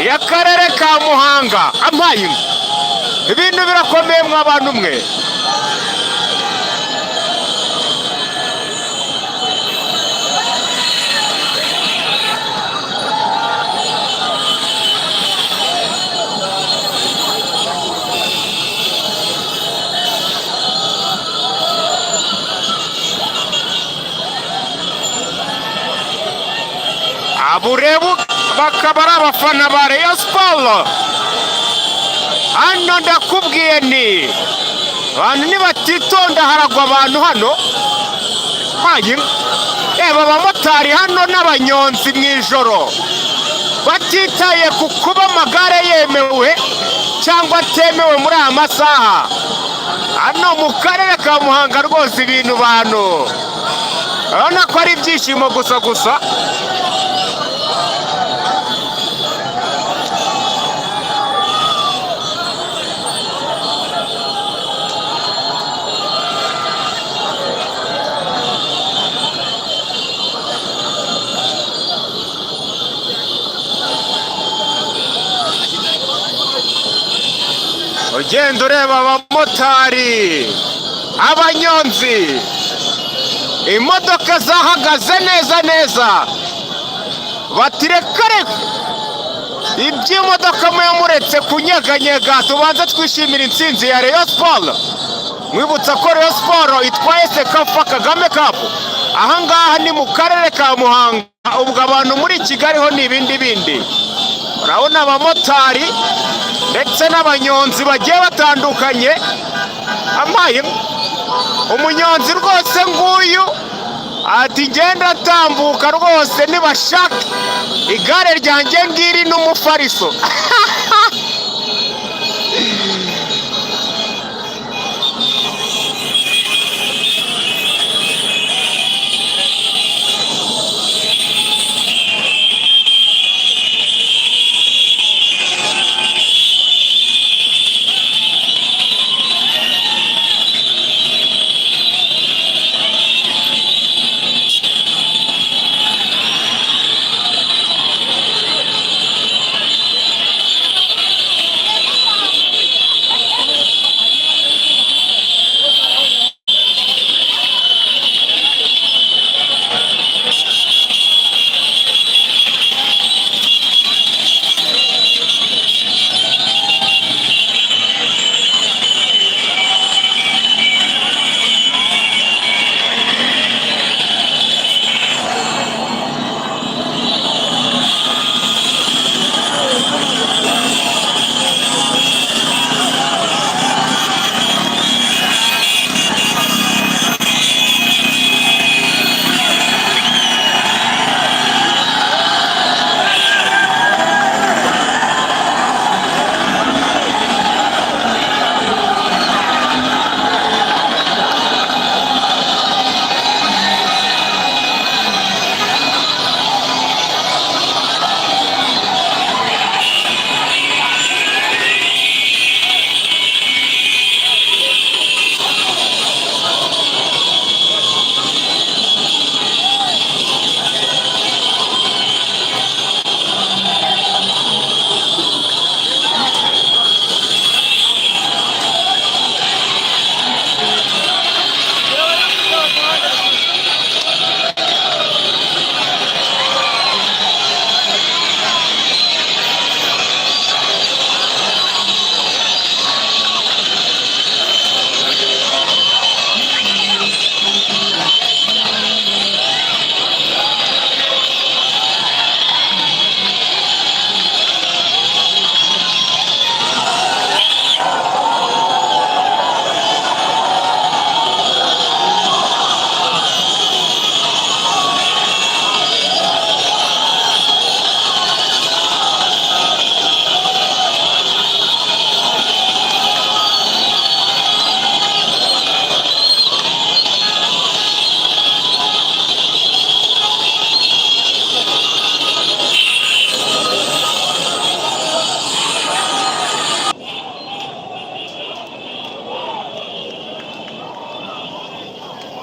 y'akarere ka Muhanga ampaye ibintu birakomeye mw'abantu mwe. Aburebu bakaba ari abafana ba Rayon Sports. Hano ndakubwiye ni abantu nibatitonda haragwa abantu hano. Reba abamotari hano n'abanyonzi mu ijoro batitaye ku kuba amagare yemewe cyangwa atemewe muri aya masaha. Hano mu karere ka Muhanga rwose ibintu bantu urabona ko ari ibyishimo gusa. Ugenda ureba abamotari, abanyonzi, imodoka zahagaze neza batireka iby'imodoka muretse kunyeganyega. Tubanza twishimira intsinzi ya Rayon Sports. Mwibutsa ko Rayon Sports itwaye Sekafa Kagame Cup. Ahangaha ni mu karere ka Muhanga. Ubwo abantu muri Kigali ho ni ibindi. Urabona abamotari ndetse n'abanyonzi bagiye batandukanye. Amaye umunyonzi rwose nguyu ati ngenda atambuka rwose nibashaka igare ryanjye ngiri n'umufariso.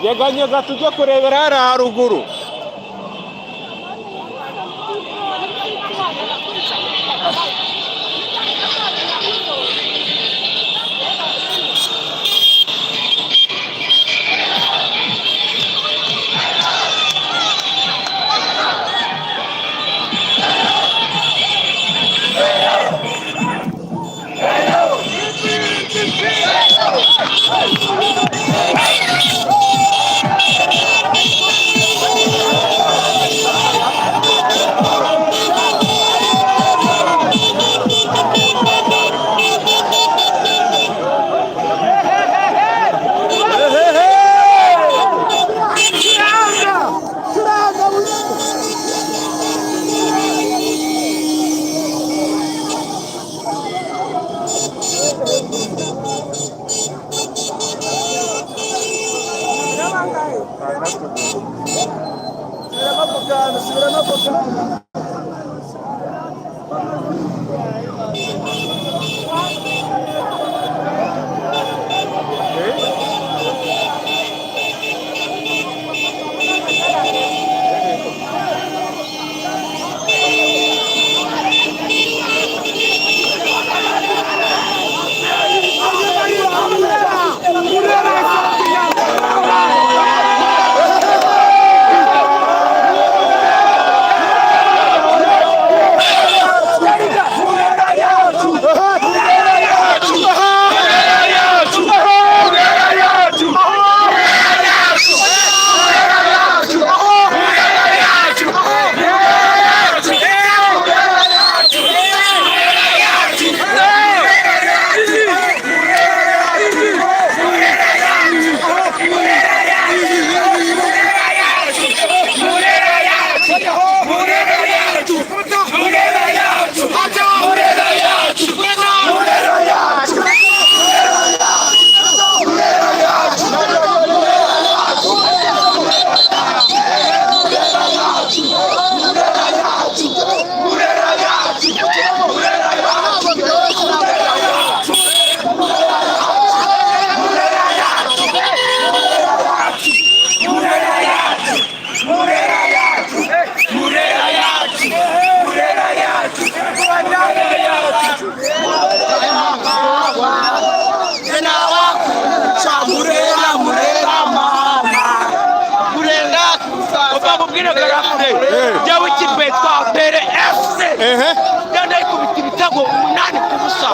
Nyeganyega tujye kurebera hariya haruguru.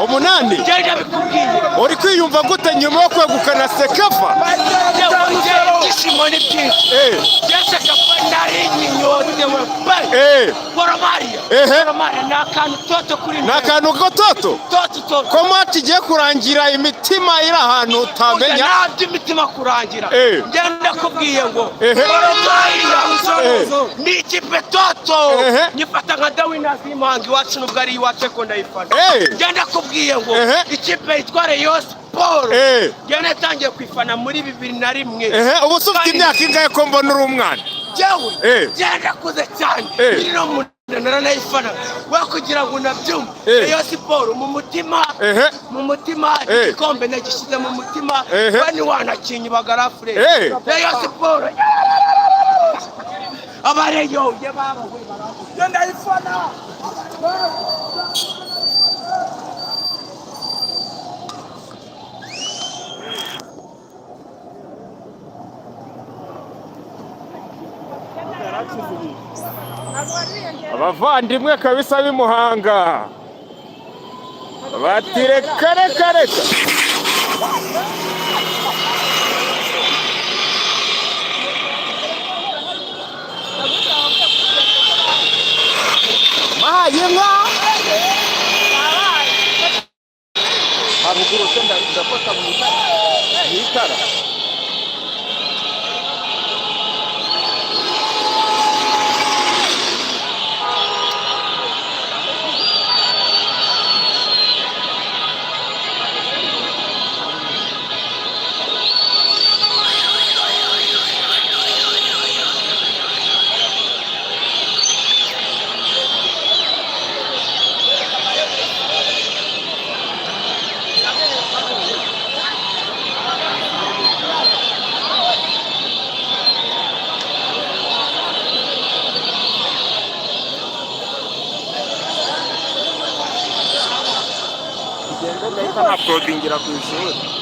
Umunani uri kwiyumva gute nyuma yo kwegukana Sekafa? Ishimo ni byinshi. Sekafa nari nyinyotewe pe. Goromariya nakantu toto kuri nakantu gototo toto ko mati igiye kurangira imitima iri ahantu utamenya. Ntabyo imitima kurangira. Ngenda kubwiye ngo Goromariya ni ikipe toto nyifata nka Dawina Zimangi wacu nubwo ari iwacu ko ndayifana. Ngenda kubwiye ngo ikipe yitwa Rayon Sport ngenda yatangiye kwifana muri 2001. Ubu ufite imyaka ingahe ko mbona uri umwana? Jewe ngenda kuze cyane no mu narayifana wa kugira ngo nabyumve. Rayon Sport mu mutima igikombe nagishyize mu mutima bani wanakinyi bagarafure. Rayon Sport abareyo yebaba ngenda ifana. Abavandimwe kabisa b'imuhanga batireka reka mahayinka haruguru senda ndafata mu itara. Uploadingira ku ishuri.